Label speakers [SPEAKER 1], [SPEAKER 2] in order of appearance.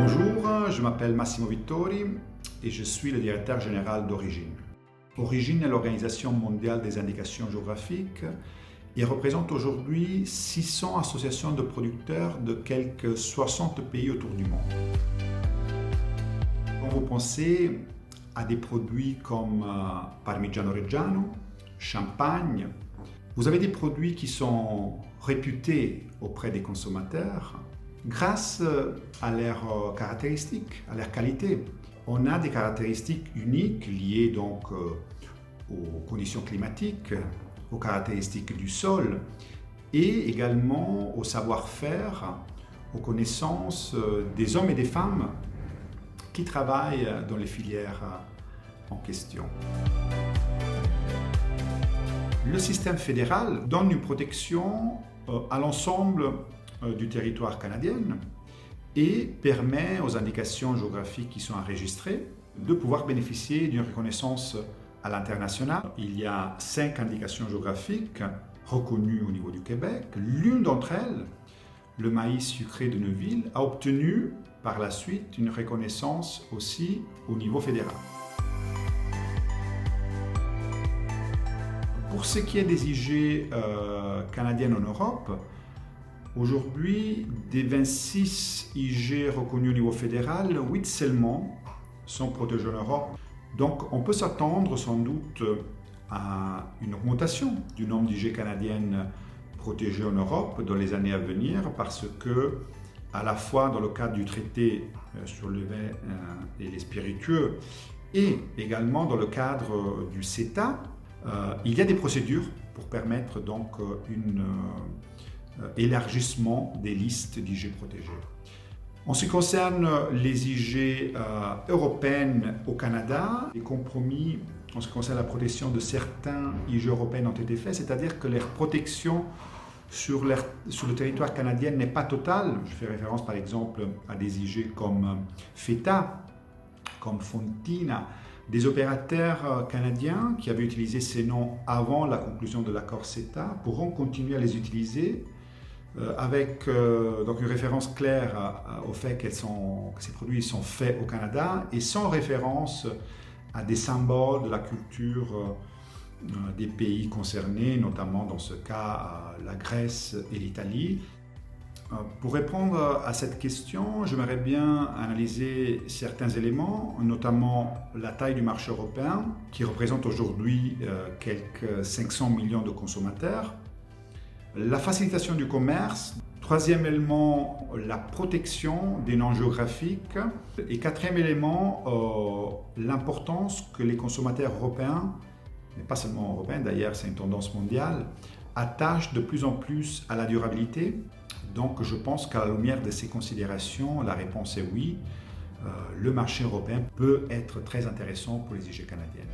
[SPEAKER 1] Bonjour, je m'appelle Massimo Vittori et je suis le directeur général d'Origine. Origine est l'Organisation mondiale des indications géographiques et représente aujourd'hui 600 associations de producteurs de quelques 60 pays autour du monde. Quand vous pensez à des produits comme Parmigiano Reggiano, Champagne, vous avez des produits qui sont réputés auprès des consommateurs grâce à leurs caractéristiques, à leur qualité. On a des caractéristiques uniques liées donc aux conditions climatiques, aux caractéristiques du sol et également au savoir-faire, aux connaissances des hommes et des femmes qui travaillent dans les filières en question. Le système fédéral donne une protection à l'ensemble du territoire canadien et permet aux indications géographiques qui sont enregistrées de pouvoir bénéficier d'une reconnaissance à l'international. Il y a 5 indications géographiques reconnues au niveau du Québec. L'une d'entre elles, le maïs sucré de Neuville, a obtenu par la suite une reconnaissance aussi au niveau fédéral. Pour ce qui est des IG canadiennes en Europe, aujourd'hui, des 26 IG reconnus au niveau fédéral, 8 seulement sont protégés en Europe. Donc on peut s'attendre sans doute à une augmentation du nombre d'IG canadiennes protégées en Europe dans les années à venir parce que, à la fois dans le cadre du traité sur le vin et les spiritueux et également dans le cadre du CETA, il y a des procédures pour permettre donc un élargissement des listes d'IG protégées. En ce qui concerne les IG européennes au Canada, les compromis en ce qui concerne la protection de certains IG européennes ont été faits, c'est-à-dire que leur protection sur le territoire canadien n'est pas totale. Je fais référence par exemple à des IG comme Feta, comme Fontina. Des opérateurs canadiens qui avaient utilisé ces noms avant la conclusion de l'accord CETA pourront continuer à les utiliser avec donc une référence claire au fait que ces produits sont faits au Canada et sans référence à des symboles de la culture des pays concernés, notamment dans ce cas la Grèce et l'Italie. Pour répondre à cette question, j'aimerais bien analyser certains éléments, notamment la taille du marché européen, qui représente aujourd'hui quelques 500 millions de consommateurs, la facilitation du commerce, troisième élément, la protection des noms géographiques, et quatrième élément, l'importance que les consommateurs européens, mais pas seulement européens d'ailleurs, c'est une tendance mondiale, attachent de plus en plus à la durabilité. Donc je pense qu'à la lumière de ces considérations, la réponse est oui. Le marché européen peut être très intéressant pour les IG canadiennes.